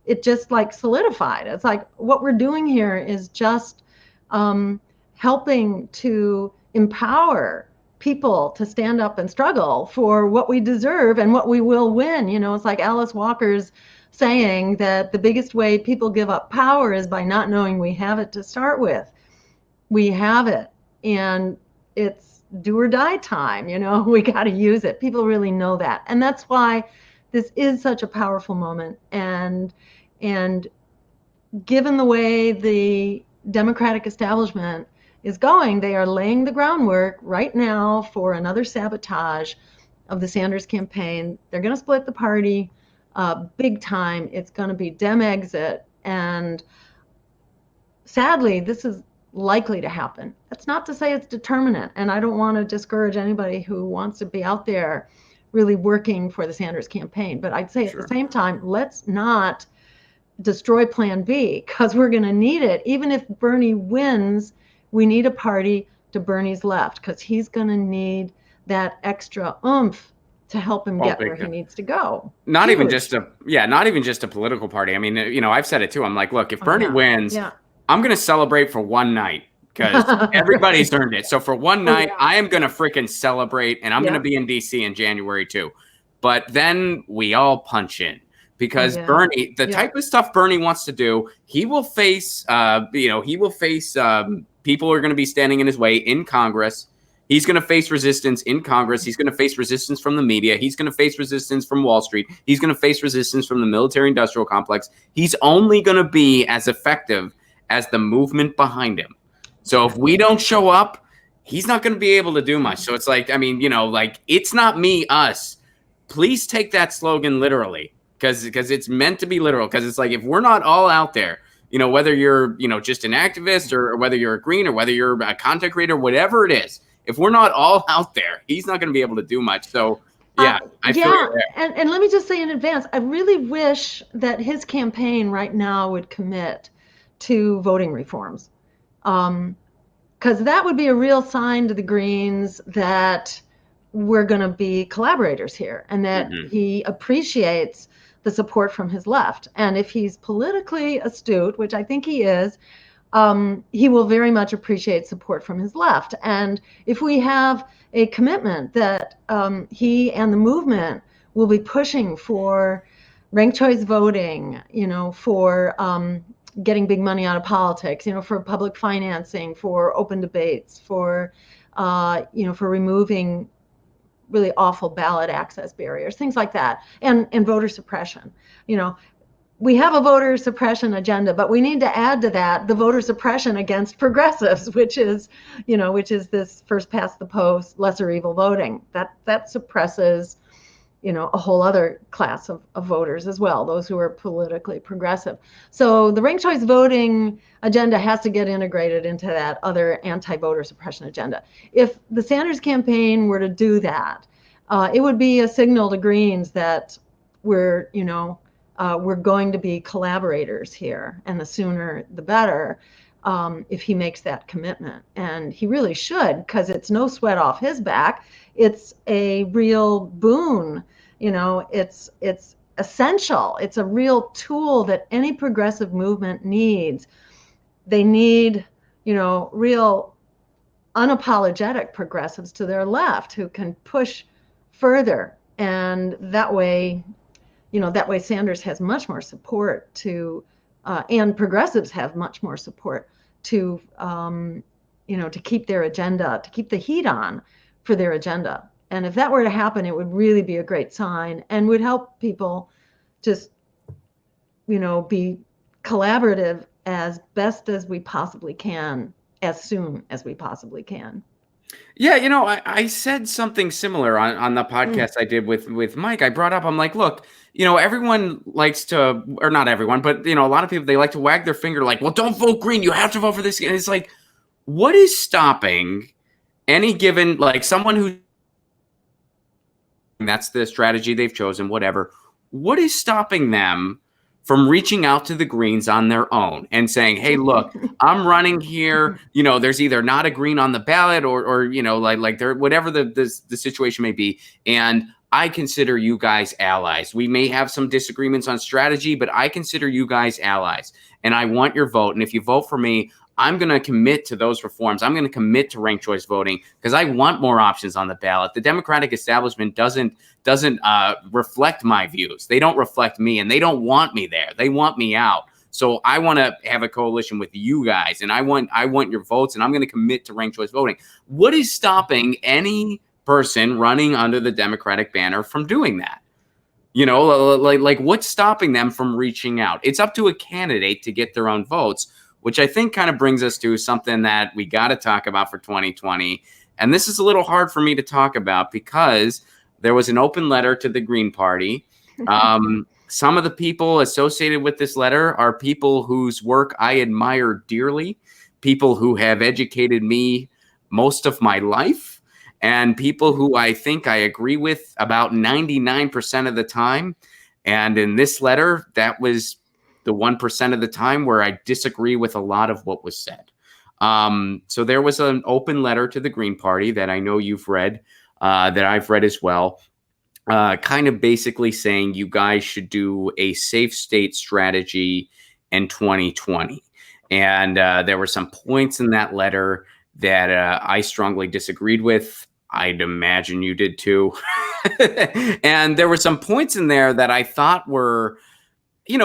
[SPEAKER 2] it just like solidified. It's like what we're doing here is just helping to empower people to stand up and struggle for what we deserve and what we will win. It's like Alice Walker's saying that the biggest way people give up power is by not knowing we have it to start with. We have it, and it's do or die time. We got to use it. People really know that. And that's why this is such a powerful moment. And given the way the Democratic establishment is going, they are laying the groundwork right now for another sabotage of the Sanders campaign. They're going to split the party big time. It's going to be Dem exit. And sadly, this is likely to happen. That's not to say it's determinate. And I don't want to discourage anybody who wants to be out there really working for the Sanders campaign. But I'd say at the same time, let's not destroy Plan B, because we're going to need it. Even if Bernie wins, we need a party to Bernie's left, because he's going to need that extra oomph to help him get where he needs to go.
[SPEAKER 1] Not even just a political party. I mean, I've said it too. I'm like, look, if Bernie wins, I'm going to celebrate for one night, because everybody's earned it. So for one night, I am going to freaking celebrate, and I'm going to be in DC in January too. But then we all punch in. Because Bernie, the type of stuff Bernie wants to do, he will face, people who are going to be standing in his way in Congress. He's going to face resistance in Congress. He's going to face resistance from the media. He's going to face resistance from Wall Street. He's going to face resistance from the military-industrial complex. He's only going to be as effective as the movement behind him. So if we don't show up, he's not going to be able to do much. So it's like, it's not me, us. Please take that slogan literally. Because it's meant to be literal. Because it's like, if we're not all out there, whether you're, just an activist or whether you're a green or whether you're a content creator, whatever it is, if we're not all out there, he's not going to be able to do much. So, I feel you're there.
[SPEAKER 2] And let me just say in advance, I really wish that his campaign right now would commit to voting reforms. Because that would be a real sign to the Greens that we're going to be collaborators here, and that he appreciates the support from his left. And if he's politically astute, which I think he is, he will very much appreciate support from his left. And if we have a commitment that he and the movement will be pushing for ranked choice voting, for getting big money out of politics, for public financing, for open debates, for removing really awful ballot access barriers, things like that, and voter suppression. We have a voter suppression agenda, but we need to add to that the voter suppression against progressives, which is this first past the post, lesser evil voting. That suppresses, a whole other class of voters as well, those who are politically progressive. So the ranked choice voting agenda has to get integrated into that other anti-voter suppression agenda. If the Sanders campaign were to do that, it would be a signal to Greens that we're going to be collaborators here, and the sooner the better, if he makes that commitment. And he really should, because it's no sweat off his back. It's a real boon. It's essential. It's a real tool that any progressive movement needs. They need, real unapologetic progressives to their left who can push further. And that way Sanders has much more support to, and progressives have much more support to, to keep their agenda, to keep the heat on for their agenda. And if that were to happen, it would really be a great sign and would help people just, be collaborative as best as we possibly can, as soon as we possibly can.
[SPEAKER 1] Yeah, I said something similar on the podcast I did with Mike. I brought up, I'm like, look, everyone likes to, or not everyone, but a lot of people, they like to wag their finger like, well, don't vote green. You have to vote for this. And it's like, what is stopping any given, like someone who, that's the strategy they've chosen, whatever. What is stopping them from reaching out to the Greens on their own and saying, hey, look, I'm running here. There's either not a Green on the ballot or like there, whatever the situation may be. And I consider you guys allies. We may have some disagreements on strategy, but I consider you guys allies. And I want your vote. And if you vote for me, I'm going to commit to those reforms. I'm going to commit to ranked choice voting because I want more options on the ballot. The Democratic establishment doesn't reflect my views. They don't reflect me, and they don't want me there. They want me out. So I want to have a coalition with you guys, and I want your votes, and I'm going to commit to ranked choice voting. What is stopping any person running under the Democratic banner from doing that? Like what's stopping them from reaching out? It's up to a candidate to get their own votes, which I think kind of brings us to something that we got to talk about for 2020. And this is a little hard for me to talk about because there was an open letter to the Green Party. Some of the people associated with this letter are people whose work I admire dearly, people who have educated me most of my life, and people who I think I agree with about 99% of the time. And in this letter, that was the 1% of the time where I disagree with a lot of what was said. So there was an open letter to the Green Party that I know you've read, that I've read as well, kind of basically saying you guys should do a safe state strategy in 2020. And there were some points in that letter that I strongly disagreed with. I'd imagine you did too. And there were some points in there that I thought were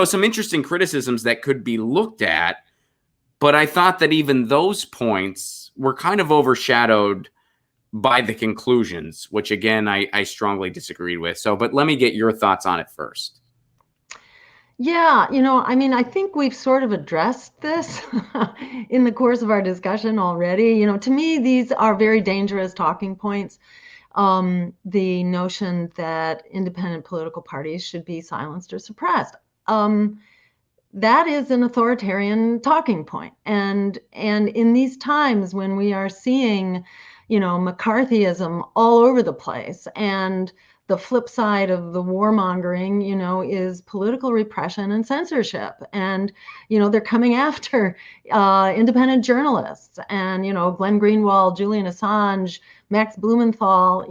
[SPEAKER 1] some interesting criticisms that could be looked at, but I thought that even those points were kind of overshadowed by the conclusions, which again, I strongly disagreed with. But let me get your thoughts on it first.
[SPEAKER 2] Yeah, I think we've sort of addressed this in the course of our discussion already. To me, these are very dangerous talking points. The notion that independent political parties should be silenced or suppressed. That is an authoritarian talking point. And in these times when we are seeing, McCarthyism all over the place, and the flip side of the warmongering, is political repression and censorship. And, they're coming after independent journalists and, Glenn Greenwald, Julian Assange, Max Blumenthal.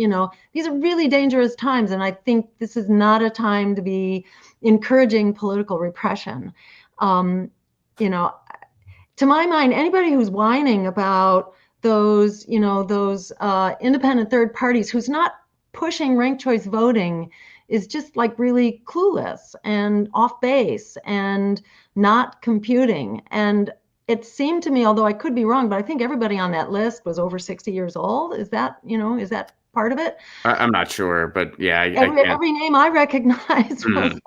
[SPEAKER 2] These are really dangerous times. And I think this is not a time to be encouraging political repression. To my mind, anybody who's whining about those independent third parties who's not pushing ranked choice voting is just like really clueless and off base and not computing. And it seemed to me, although I could be wrong, but I think everybody on that list was over 60 years old. Is that part of it?
[SPEAKER 1] I'm not sure, but yeah,
[SPEAKER 2] every name I recognized was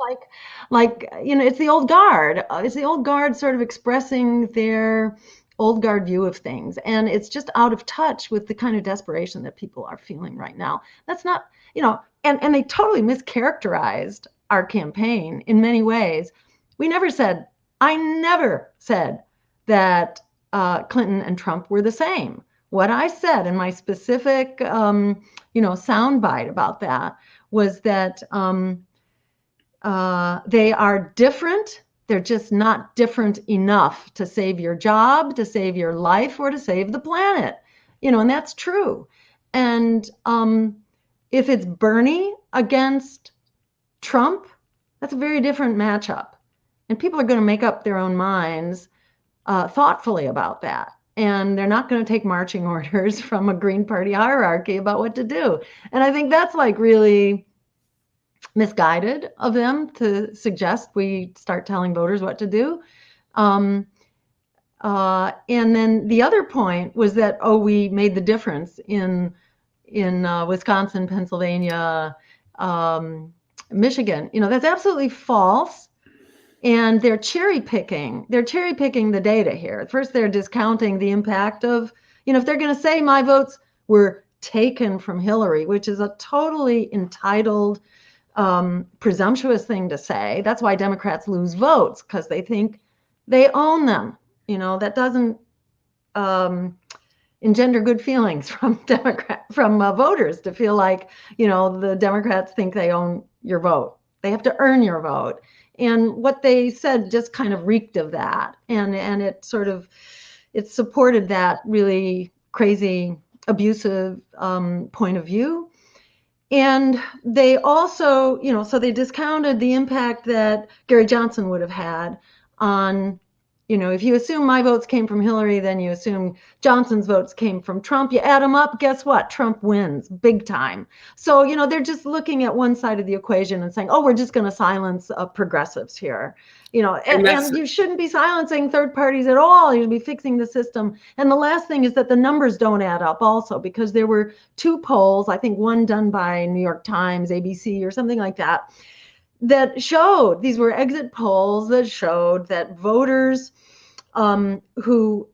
[SPEAKER 2] like it's the old guard. It's the old guard sort of expressing their old guard view of things, and it's just out of touch with the kind of desperation that people are feeling right now. That's not, and they totally mischaracterized our campaign in many ways. I never said that Clinton and Trump were the same. What I said in my specific, soundbite about that was that they are different. They're just not different enough to save your job, to save your life, or to save the planet. And that's true. And if it's Bernie against Trump, that's a very different matchup. And people are going to make up their own minds thoughtfully about that. And they're not going to take marching orders from a Green Party hierarchy about what to do. And I think that's really misguided of them to suggest we start telling voters what to do. And then the other point was that, we made the difference in Wisconsin, Pennsylvania, Michigan. That's absolutely false. And they're cherry picking the data here. First, they're discounting the impact of, if they're going to say my votes were taken from Hillary, which is a totally entitled, presumptuous thing to say. That's why Democrats lose votes, because they think they own them. That doesn't engender good feelings from voters to feel like, the Democrats think they own your vote. They have to earn your vote. And what they said just kind of reeked of that. And it supported that really crazy, abusive point of view. And they also, so they discounted the impact that Gary Johnson would have had on, if you assume my votes came from Hillary, then you assume Johnson's votes came from Trump. You add them up, guess what? Trump wins big time. So, they're just looking at one side of the equation and saying, oh, we're just going to silence progressives here. And you shouldn't be silencing third parties at all. You should be fixing the system. And the last thing is that the numbers don't add up also, because there were two polls, I think one done by New York Times, ABC, or something like that, that showed, these were exit polls that showed that voters who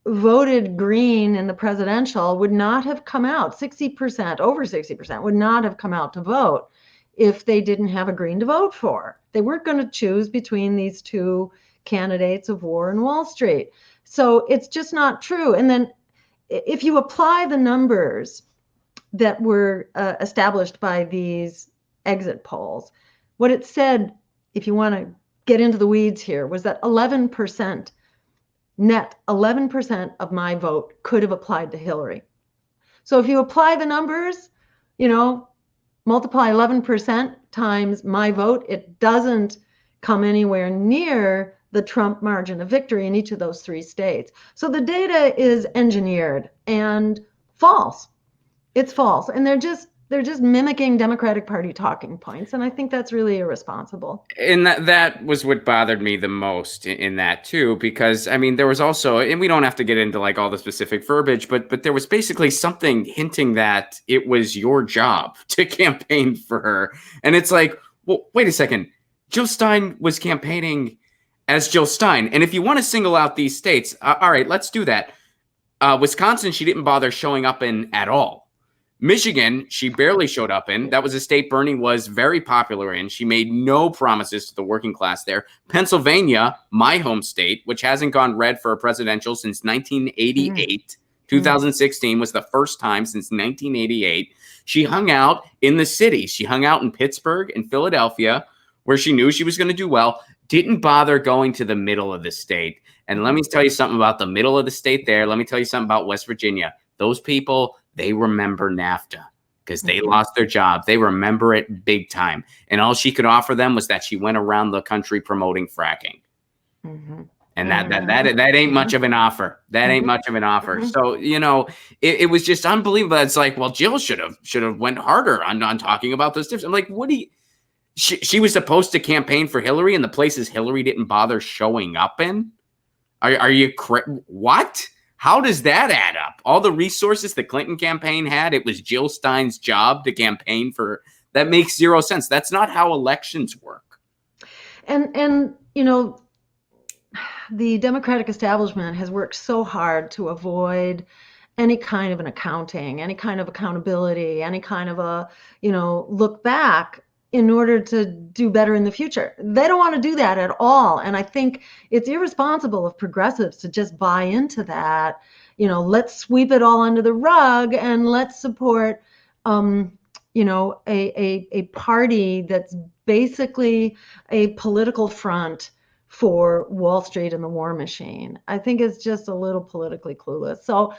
[SPEAKER 2] voted Green in the presidential would not have come out, 60%, over 60% would not have come out to vote if they didn't have a Green to vote for. They weren't going to choose between these two candidates of war and Wall Street. So it's just not true. And then if you apply the numbers that were established by these exit polls, what it said, if you want to get into the weeds here, was that 11% of my vote could have applied to Hillary. So if you apply the numbers, multiply 11% times my vote, it doesn't come anywhere near the Trump margin of victory in each of those three states. So the data is engineered and false. It's false. And they're just mimicking Democratic Party talking points. And I think that's really irresponsible.
[SPEAKER 1] And that was what bothered me the most in that too, because there was also, and we don't have to get into like all the specific verbiage, but there was basically something hinting that it was your job to campaign for her. And it's like, well, wait a second. Jill Stein was campaigning as Jill Stein. And if you want to single out these states, all right, let's do that. Wisconsin, she didn't bother showing up in at all. Michigan, she barely showed up in. That was a state Bernie was very popular in. She made no promises to the working class there. Pennsylvania, my home state, which hasn't gone red for a presidential since 1988. 2016 was the first time since 1988. She hung out in the city. She hung out in Pittsburgh and Philadelphia, where she knew she was going to do well. Didn't bother going to the middle of the state. And let me tell you something about the middle of the state there. Let me tell you something about West Virginia. Those people, they remember NAFTA because they lost their job. They remember it big time. And all she could offer them was that she went around the country promoting fracking. And that ain't much of an offer. That ain't much of an offer. So, it was just unbelievable. It's like, well, Jill should have went harder on talking about those differences. I'm like, what do you... She was supposed to campaign for Hillary in the places Hillary didn't bother showing up in? Are you... What? How does that add up? All the resources the Clinton campaign had, it was Jill Stein's job to campaign for. That makes zero sense. That's not how elections work.
[SPEAKER 2] And the Democratic establishment has worked so hard to avoid any kind of an accounting, any kind of accountability, any kind of a, look back in order to do better in the future. They don't want to do that at all. And I think it's irresponsible of progressives to just buy into that. Let's sweep it all under the rug and let's support, a party that's basically a political front for Wall Street and the war machine. I think it's just a little politically clueless. So,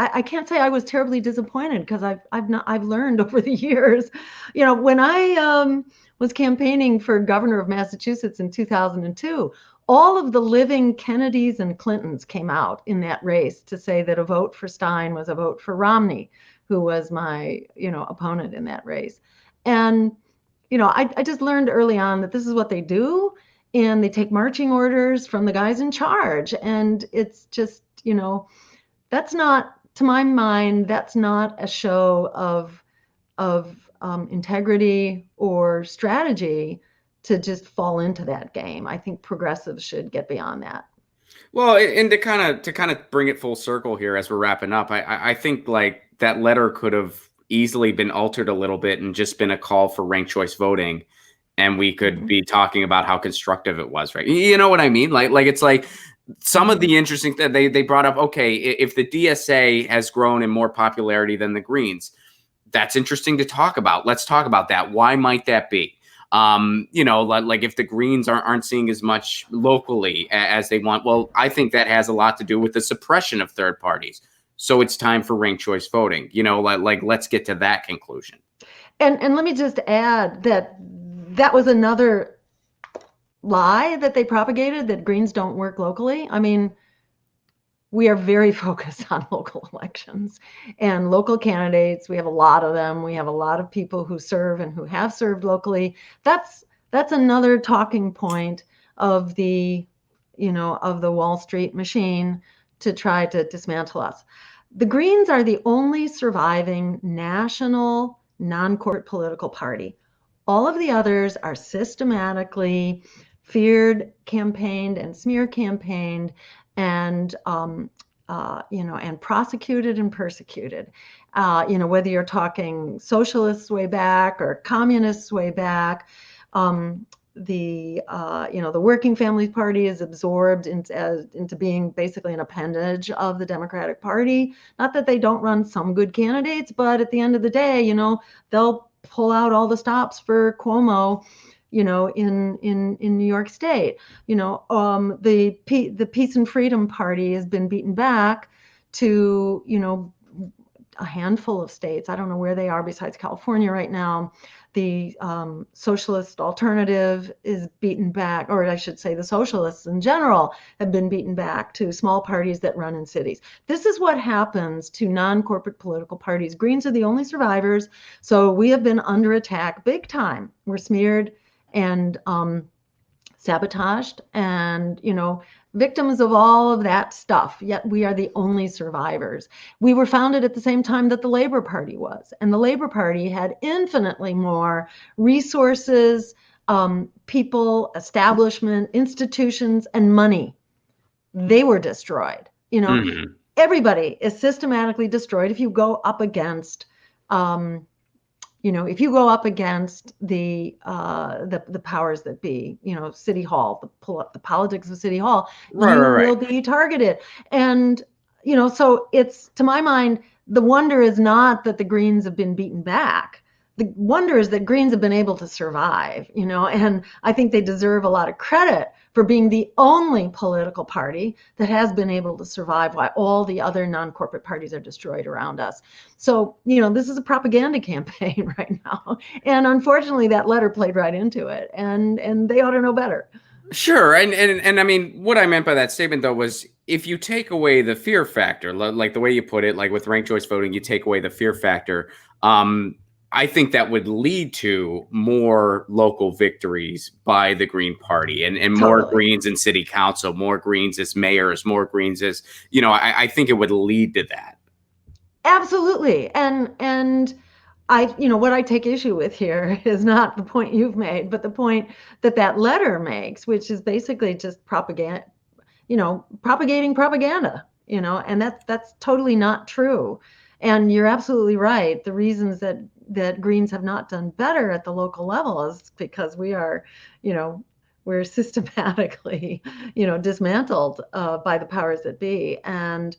[SPEAKER 2] I can't say I was terribly disappointed because I've learned over the years. When I was campaigning for governor of Massachusetts in 2002, all of the living Kennedys and Clintons came out in that race to say that a vote for Stein was a vote for Romney, who was my opponent in that race. And I just learned early on that this is what they do, and they take marching orders from the guys in charge. And it's just that's not. To my mind, that's not a show of integrity or strategy. to just fall into that game. I think progressives should get beyond that.
[SPEAKER 1] Well, and to kind of bring it full circle here as we're wrapping up, I think like that letter could have easily been altered a little bit and just been a call for ranked choice voting, and we could be talking about how constructive it was, right? You know what I mean? Like it's like some of the interesting that they brought up. Okay, if the DSA has grown in more popularity than the Greens, that's interesting to talk about. Let's talk about that. Why might that be? Like if the Greens aren't seeing as much locally as they want, well, I think that has a lot to do with the suppression of third parties. So it's time for ranked choice voting. Like let's get to that conclusion.
[SPEAKER 2] And let me just add that was another lie that they propagated, that Greens don't work locally. I mean, we are very focused on local elections and local candidates. We have a lot of them. We have a lot of people who serve and who have served locally. That's another talking point of the Wall Street machine to try to dismantle us. The Greens are the only surviving national non-corporate political party. All of the others are systematically feared, campaigned, and smear campaigned, and and prosecuted and persecuted. Whether you're talking socialists way back or communists way back, the Working Families Party is absorbed into being basically an appendage of the Democratic Party. Not that they don't run some good candidates, but at the end of the day, they'll pull out all the stops for Cuomo, in New York State. The Peace and Freedom Party has been beaten back to, a handful of states. I don't know where they are besides California right now. The socialist alternative is beaten back, or I should say the socialists in general have been beaten back to small parties that run in cities. This is what happens to non-corporate political parties. Greens are the only survivors, so we have been under attack big time. We're smeared and sabotaged and, victims of all of that stuff, yet we are the only survivors. We were founded at the same time that the Labor Party was, and the Labor Party had infinitely more resources, people, establishment, institutions, and money. They were destroyed. Everybody is systematically destroyed if you go up against the powers that be, City Hall, the politics of City Hall,
[SPEAKER 1] Right.
[SPEAKER 2] will be targeted. And, so it's, to my mind, the wonder is not that the Greens have been beaten back. The wonder is that Greens have been able to survive, and I think they deserve a lot of credit for being the only political party that has been able to survive while all the other non-corporate parties are destroyed around us. So, this is a propaganda campaign right now. And unfortunately, that letter played right into it, and they ought to know better.
[SPEAKER 1] Sure. And I mean, what I meant by that statement, though, was if you take away the fear factor, like the way you put it, like with ranked choice voting, you take away the fear factor. I think that would lead to more local victories by the Green Party and more Greens in city council, more Greens as mayors, more Greens as, I think it would lead to that.
[SPEAKER 2] Absolutely. And what I take issue with here is not the point you've made, but the point that letter makes, which is basically just propaganda, propagating propaganda, and that's totally not true. And you're absolutely right. The reasons that Greens have not done better at the local level is because we are, we're systematically, dismantled by the powers that be. And,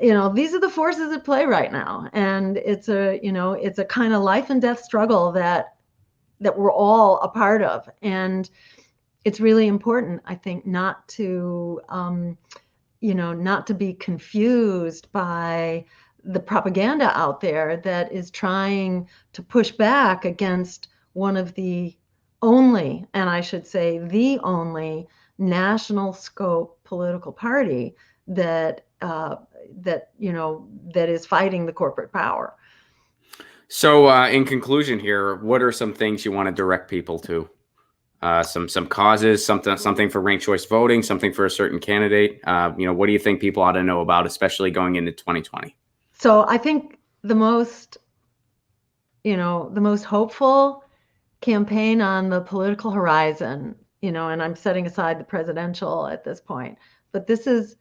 [SPEAKER 2] these are the forces at play right now. And it's a kind of life and death struggle that we're all a part of. And it's really important, I think, not to be confused by the propaganda out there that is trying to push back against one of the only, and I should say the only, national scope political party that is fighting the corporate power.
[SPEAKER 1] So, in conclusion here, what are some things you want to direct people to? Some causes, something for ranked choice voting, something for a certain candidate. What do you think people ought to know about, especially going into 2020?
[SPEAKER 2] So I think the most hopeful campaign on the political horizon, and I'm setting aside the presidential at this point. But this is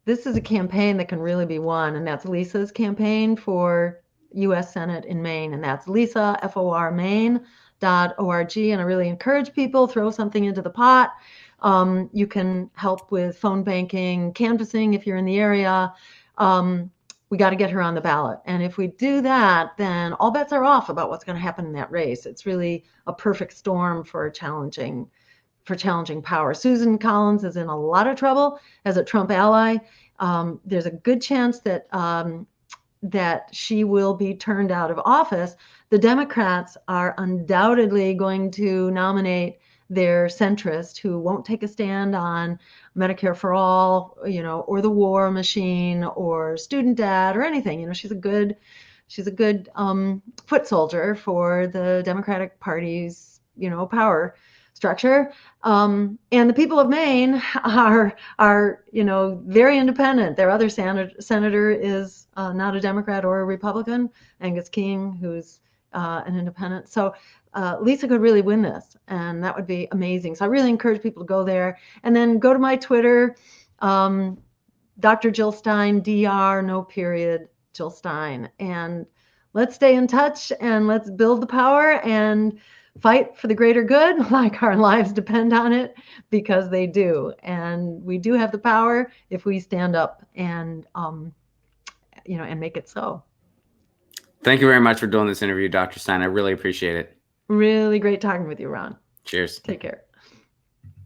[SPEAKER 2] a campaign that can really be won, and that's Lisa's campaign for U.S. Senate in Maine, and that's Lisa, F-O-R, Maine.org. And I really encourage people, throw something into the pot. You can help with phone banking, canvassing if you're in the area. We got to get her on the ballot. And if we do that, then all bets are off about what's going to happen in that race. It's really a perfect storm for challenging power. Susan Collins is in a lot of trouble as a Trump ally. There's a good chance that she will be turned out of office. The Democrats are undoubtedly going to nominate their centrist who won't take a stand on Medicare for all, or the war machine or student debt or anything. She's a good foot soldier for the Democratic Party's, power structure. And the people of Maine are very independent. Their other senator is not a Democrat or a Republican, Angus King, who's an independent. So Lisa could really win this, and that would be amazing. So I really encourage people to go there, and then go to my Twitter, Dr. Jill Stein, Dr. No period, Jill Stein, and let's stay in touch and let's build the power and fight for the greater good, like our lives depend on it, because they do. And we do have the power if we stand up and and make it so.
[SPEAKER 1] Thank you very much for doing this interview, Dr. Stein. I really appreciate it.
[SPEAKER 2] Really great talking with you, Ron.
[SPEAKER 1] Cheers.
[SPEAKER 2] Take care.